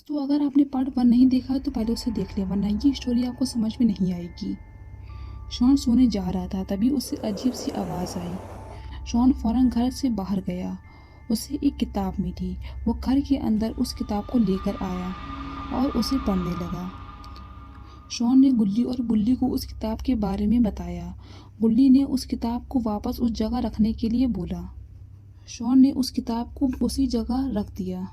दोस्तों, अगर आपने पार्ट 1 नहीं देखा है तो पहले उसे देख लें, वरना ये स्टोरी आपको समझ में नहीं आएगी। शॉन सोने जा रहा था, तभी उसे अजीब सी आवाज़ आई। शॉन फौरन घर से बाहर गया। उसे एक किताब मिली। वो घर के अंदर उस किताब को लेकर आया और उसे पढ़ने लगा। शॉन ने गुल्ली और बुल्ली को उस किताब के बारे में बताया। गुल्ली ने उस किताब को वापस उस जगह रखने के लिए बोला। शॉन ने उस किताब को उसी जगह रख दिया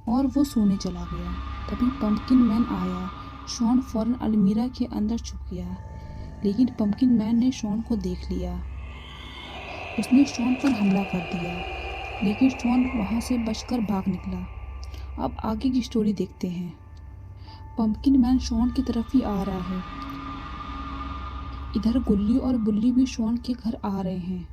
और वो सोने चला गया। तभी पंपकिन मैन आया। शॉन फौरन अलमीरा के अंदर छुप गया, लेकिन पंपकिन मैन ने शॉन को देख लिया। उसने शॉन पर हमला कर दिया, लेकिन शॉन वहां से बचकर भाग निकला। अब आगे की स्टोरी देखते हैं। पंपकिन मैन शॉन की तरफ ही आ रहा है। इधर गुल्ली और बुल्ली भी शॉन के घर आ रहे हैं।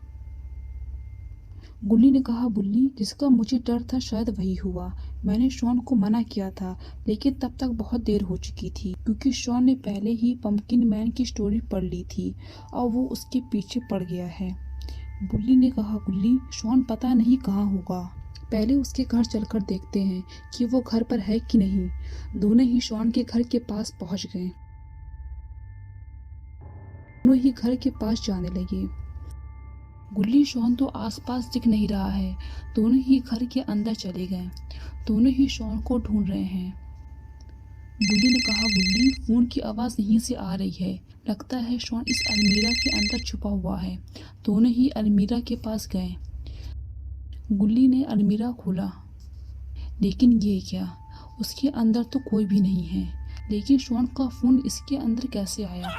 गुल्ली ने कहा, बुल्ली, जिसका मुझे डर था शायद वही हुआ। मैंने शॉन को मना किया था, लेकिन तब तक बहुत देर हो चुकी थी, क्योंकि शॉन ने पहले ही पंपकिन मैन की स्टोरी पढ़ ली थी और वो उसके पीछे पड़ गया है। बुल्ली ने कहा, गुल्ली, शॉन पता नहीं कहाँ होगा। पहले उसके घर चलकर देखते हैं कि वो घर पर है कि नहीं। दोनों ही शॉन के घर के पास पहुंच गए। दोनों ही घर के पास जाने लगे। गुल्ली, शॉन तो आसपास दिख नहीं रहा है। दोनों ही घर के अंदर चले गए। दोनों ही शॉन को ढूंढ रहे हैं। गुल्ली ने कहा, बुल्ली, फोन की आवाज़ यहीं से आ रही है। लगता है शॉन इस अलमीरा के अंदर छुपा हुआ है। दोनों ही अलमीरा के पास गए। गुल्ली ने अलमीरा खोला, लेकिन ये क्या, उसके अंदर तो कोई भी नहीं है। लेकिन शॉन का फ़ोन इसके अंदर कैसे आया?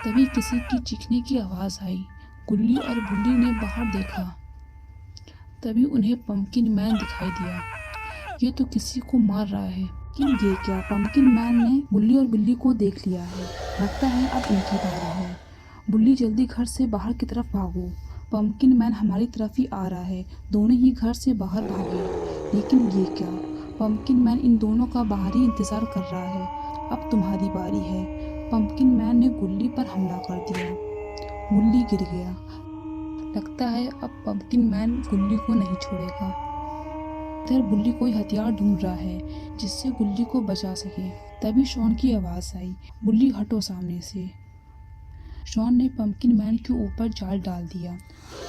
तभी किसी की चीखने की आवाज़ आई। गुल्ली और बुल्ली ने बाहर देखा। तभी उन्हें पंपकिन मैन दिखाई दिया। ये तो किसी को मार रहा है। लेकिन ये क्या, पंपकिन मैन ने गुल्ली और बिल्ली को देख लिया है। लगता है अब इनकी बारी है। बुल्ली, जल्दी घर से बाहर की तरफ भागो। पंपकिन मैन हमारी तरफ ही आ रहा है। दोनों ही घर से बाहर भागे। लेकिन ये क्या, पंपकिन मैन इन दोनों का बाहर ही इंतजार कर रहा है। अब तुम्हारी बारी है। पंपकिन मैन ने गुल्ली पर हमला कर दिया। गुल्ली गिर गया। लगता है अब पंपकिन मैन गुल्ली को नहीं छोड़ेगा। इधर बुल्ली कोई हथियार ढूंढ रहा है जिससे गुल्ली को बचा सके। तभी शॉन की आवाज़ आई, बुल्ली, हटो सामने से। शॉन ने पंपकिन मैन के ऊपर जाल डाल दिया।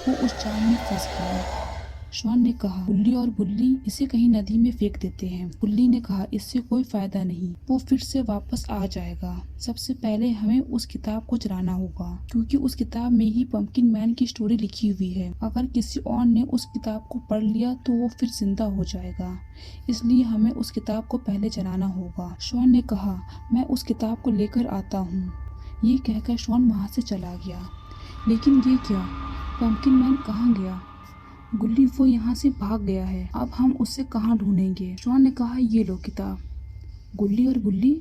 वो उस जाल में फंस गया। शॉन ने कहा, बुल्ली और बुल्ली, इसे कहीं नदी में फेंक देते हैं। बुल्ली ने कहा, इससे कोई फायदा नहीं, वो फिर से वापस आ जाएगा। सबसे पहले हमें उस किताब को चलाना होगा, क्योंकि उस किताब में ही पंपकिन मैन की स्टोरी लिखी हुई है। अगर किसी और ने उस किताब को पढ़ लिया तो वो फिर जिंदा हो जाएगा। इसलिए हमें उस किताब को पहले चलाना होगा। शॉन ने कहा, मैं उस किताब को लेकर आता हूँ। ये कहकर शॉन वहाँ से चला गया। लेकिन ये क्या, पंपकिन मैन कहाँ गया? गुल्ली, वो यहाँ से भाग गया है। अब हम उसे कहाँ ढूंढेंगे? शॉन ने कहा, ये लो किताब। गुल्ली और बुल्ली,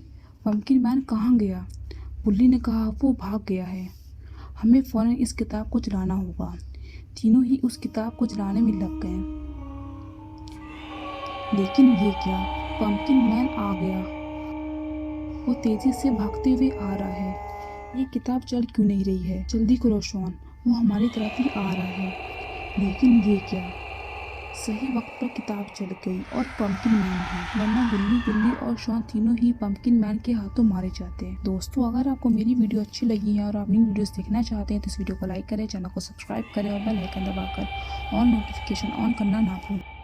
पंपकिन मैन कहाँ गया? बुल्ली ने कहा, वो भाग गया है। हमें फौरन इस किताब को चलाना होगा। तीनों ही उस किताब को चलाने में लग गए। लेकिन ये क्या, पंपकिन मैन आ गया। वो तेजी से भागते हुए आ रहा है। ये किताब चल क्यों नहीं रही है? जल्दी करो शॉन, वो हमारी तरफ ही आ रहा है। लेकिन ये क्या, सही वक्त पर किताब चल गई और पंपकिन मैन भी, वरना गुल्ली, बिल्ली और शॉन तीनों ही पंपकिन मैन के हाथों मारे जाते हैं। दोस्तों, अगर आपको मेरी वीडियो अच्छी लगी है और आप नई वीडियोस देखना चाहते हैं तो इस वीडियो को लाइक करें, चैनल को सब्सक्राइब करें और बेल आइकन दबाकर ऑल नोटिफिकेशन ऑन करना ना भूलें।